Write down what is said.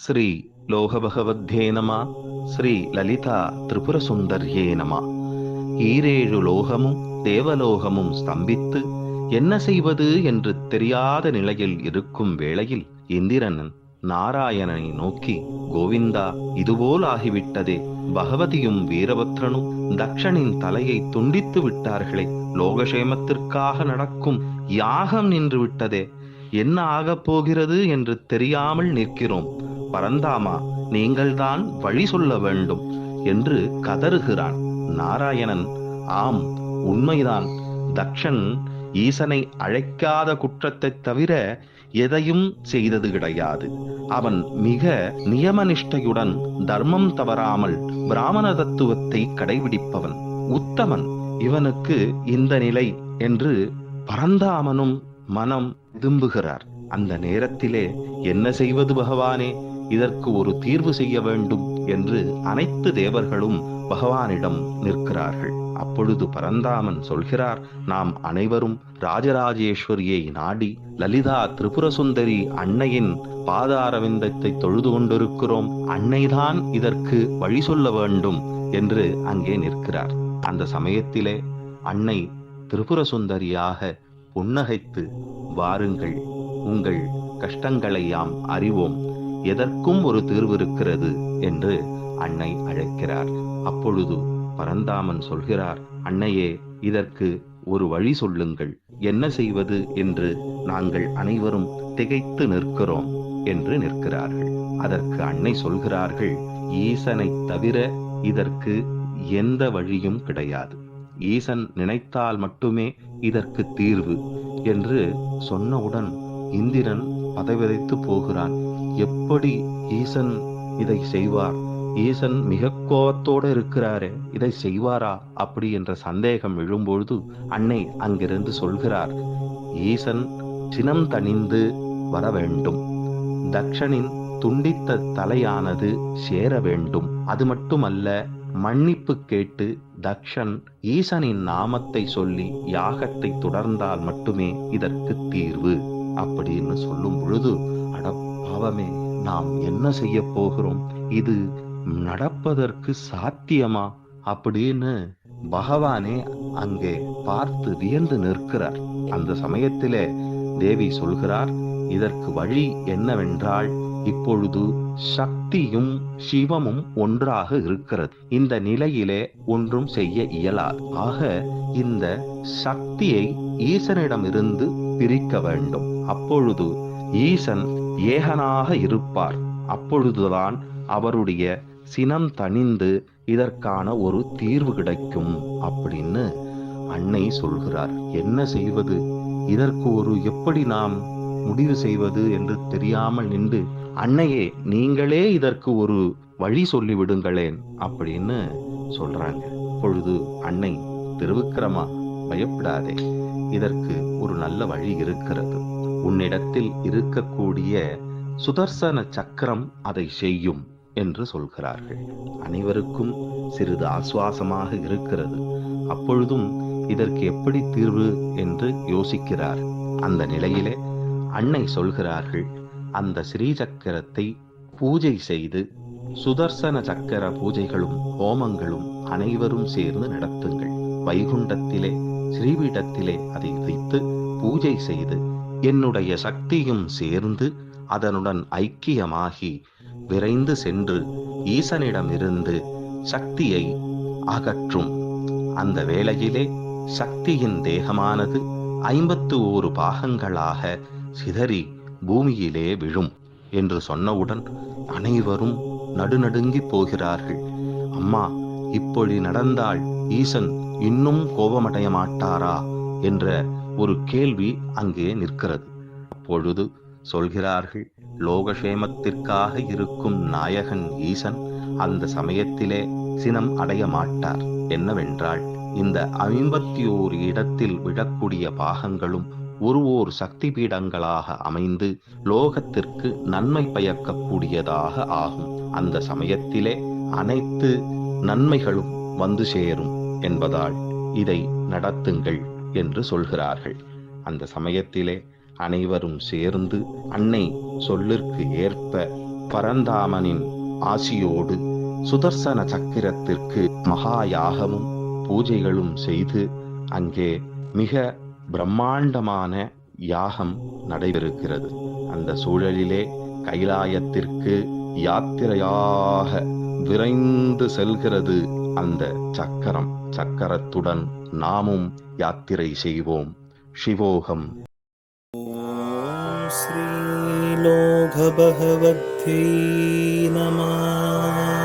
ஸ்ரீ லோகபகவத்யே நம. ஸ்ரீ லலிதா திரிபுரசுந்தர்யே நம. ஈரேழு லோகமும் தேவலோகமும் ஸ்தம்பித்து என்ன செய்வது என்று தெரியாத நிலையில் இருக்கும் வேளையில் இந்திரன் நாராயணனை நோக்கி, கோவிந்தா, இதுபோல் ஆகிவிட்டதே, பகவதியும் வீரபத்ரனும் தக்ஷனின் தலையை துண்டித்து விட்டார்களே, லோகக்ஷேமத்திற்காக நடக்கும் யாகம் நின்று விட்டதே, என்ன ஆகப் போகிறது என்று தெரியாமல் நிற்கிறோம். பரந்தாமா, நீங்கள்தான் வழி சொல்ல வேண்டும் என்று கதறுகிறான். நாராயணன், ஆம், உண்மைதான். தக்ஷன் ஈசனை அழைக்காத குற்றத்தை தவிர எதையும் செய்தது கிடையாது. அவன் மிக நியமனிஷ்டையுடன் தர்மம் தவறாமல் பிராமண தத்துவத்தை கடைபிடிப்பவன், உத்தமன். இவனுக்கு இந்த நிலை என்று பரந்தாமனும் மனம் விரும்புகிறார். அந்த நேரத்திலே என்ன செய்வது பகவானே, இதற்கு ஒரு தீர்வு செய்ய வேண்டும் என்று அனைத்து தேவர்களும் பகவானிடம் நிற்கிறார்கள். அப்பொழுது பரந்தாமன் சொல்கிறார், நாம் அனைவரும் ராஜராஜேஸ்வரியை நாடி லலிதா திரிபுரசுந்தரி அன்னையின் பாதாரவிந்தத்தை தொழுது கொண்டிருக்கிறோம். அன்னைதான் இதற்கு வழி சொல்ல வேண்டும் என்று அங்கே நிற்கிறார். அந்த சமயத்திலே அன்னை திரிபுரசுந்தரியாக புன்னகைத்து, வாருங்கள், உங்கள் கஷ்டங்களை யாம் அறிவோம், எதற்கும் ஒரு தீர்வு இருக்கிறது என்று அன்னை அழைக்கிறார். அப்பொழுது பரந்தாமன் சொல்கிறார், அன்னையே, இதற்கு ஒரு வழி சொல்லுங்கள், என்ன செய்வது என்று நாங்கள் அனைவரும் திகைத்து நிற்கிறோம் என்று நிற்கிறார்கள். அதற்கு அன்னை சொல்கிறார்கள், ஈசனை தவிர இதற்கு எந்த வழியும் கிடையாது. ஈசன் நினைத்தால் மட்டுமே இதற்கு தீர்வு என்று சொன்னவுடன் இந்திரன் பதைவதைத்து போகிறான். எப்படி ஈசன் இதை செய்வார்? ஈசன் மிக கோபத்தோடு இருக்கிறாரே, இதை செய்வாரா? அப்படி என்ற சந்தேகம் எழும்பொழுது அன்னை அங்கிருந்து சொல்கிறார், ஈசன் சினம் தணிந்து வர வேண்டும், தக்ஷனின் துண்டித்த தலையானது சேர வேண்டும். அது மட்டுமல்ல, மன்னிப்பு கேட்டு தக்ஷன் ஈசனின் நாமத்தை சொல்லி யாகத்தை தொடர்ந்தால் மட்டுமே இதற்கு தீர்வு அப்படின்னு சொல்லும் பொழுது, அடப்பாவமே, நாம் என்ன செய்ய போகிறோம்? இது நடப்பதற்கு சாத்தியமா? அப்படின்னு பகவானே அங்கே பார்த்து வியந்து நிற்கிறார். அந்த சமயத்திலே தேவி சொல்கிறார், இதற்கு வழி என்னவென்றால், இப்பொழுது சக்தியும் சிவமும் ஒன்றாக இருக்கிறது. இந்த நிலையிலே ஒன்றும் செய்ய இயலாது. ஆக இந்த சக்தியை ஈசனிடமிருந்து பிரிக்க வேண்டும். அப்பொழுது ஈசன் ஏகனாக இருப்பார். அப்பொழுதுதான் அவருடைய சினம் தணிந்து இதற்கான ஒரு தீர்வு கிடைக்கும் அப்படின்னு அன்னை சொல்கிறார். என்ன செய்வது? இதற்கு ஒரு எப்படி நாம் முடிவு செய்வது என்று தெரியாமல் நின்று, அன்னையே, நீங்களே இதற்கு ஒரு வழி சொல்லிவிடுங்களேன் அப்படின்னு சொல்றாங்க. அப்பொழுது அன்னை, திருவிக்கிரமா, பயப்படாதே, இதற்கு ஒரு நல்ல வழி இருக்கிறது. உன்னிடத்தில் இருக்கக்கூடிய சுதர்சன சக்கரம் அதை செய்யும் என்று சொல்கிறார்கள். அனைவருக்கும் சிறிது ஆசுவாசமாக இருக்கிறது. அப்பொழுதும் இதற்கு எப்படி தீர்வு என்று யோசிக்கிறார். அந்த நிலையிலே அன்னை சொல்கிறார்கள், அந்த ஸ்ரீ சக்கரத்தை பூஜை செய்து சுதர்சன சக்கர பூஜைகளும் ஹோமங்களும் அனைவரும் சேர்ந்து நடத்துங்கள். வைகுண்டத்திலே ஸ்ரீபீடத்திலே அதை வைத்து பூஜை செய்து என்னுடைய சக்தியும் சேர்ந்து அதனுடன் ஐக்கியமாகி விரைந்து சென்று ஈசனிடமிருந்து சக்தியை அகற்றும். அந்த வேளையிலே சக்தியின் தேகமானது 51 பாகங்களாக சிதறி பூமியிலே விழும் என்று சொன்னவுடன் அனைவரும் நடுநடுங்கி போகிறார்கள். அம்மா, இப்படி நடந்தால் ஈசன் இன்னும் கோபமடைய மாட்டாரா என்ற ஒரு கேள்வி அங்கே நிற்கிறது. அப்பொழுது சொல்கிறார்கள், லோகக்ஷேமத்திற்காக இருக்கும் நாயகன் ஈசன் அந்த சமயத்திலே சினம் அடைய மாட்டார். என்னவென்றால், இந்த 51 இடத்தில் விழக்கூடிய பாகங்களும் ஒரு சக்தி பீடங்களாக அமைந்து லோகத்திற்கு நன்மை பயக்கக்கூடியதாக ஆகும். அந்த சமயத்திலே அனைத்து நன்மைகளும் வந்து சேரும் என்பதால் இதை நடத்துங்கள் என்று சொல்கிறார்கள். அந்த சமயத்திலே அனைவரும் சேர்ந்து அன்னை சொல்லிற்கு ஏற்ப பரந்தாமனின் ஆசியோடு சுதர்சன சக்கரத்திற்கு மகா யாகமும் பூஜைகளும் செய்து அங்கே மிக பிரம்மாண்டமான யாகம் நடைபெறுகிறது. அந்த சூழலிலே கைலாயத்திற்கு யாத்திரையாக விரைந்து செல்கிறது அந்த சக்கரம். சக்கரத்துடன் நாமும் யாத்திரை செய்வோம். சிவோகம். ஸ்ரீலோக பகவத்யை நமः.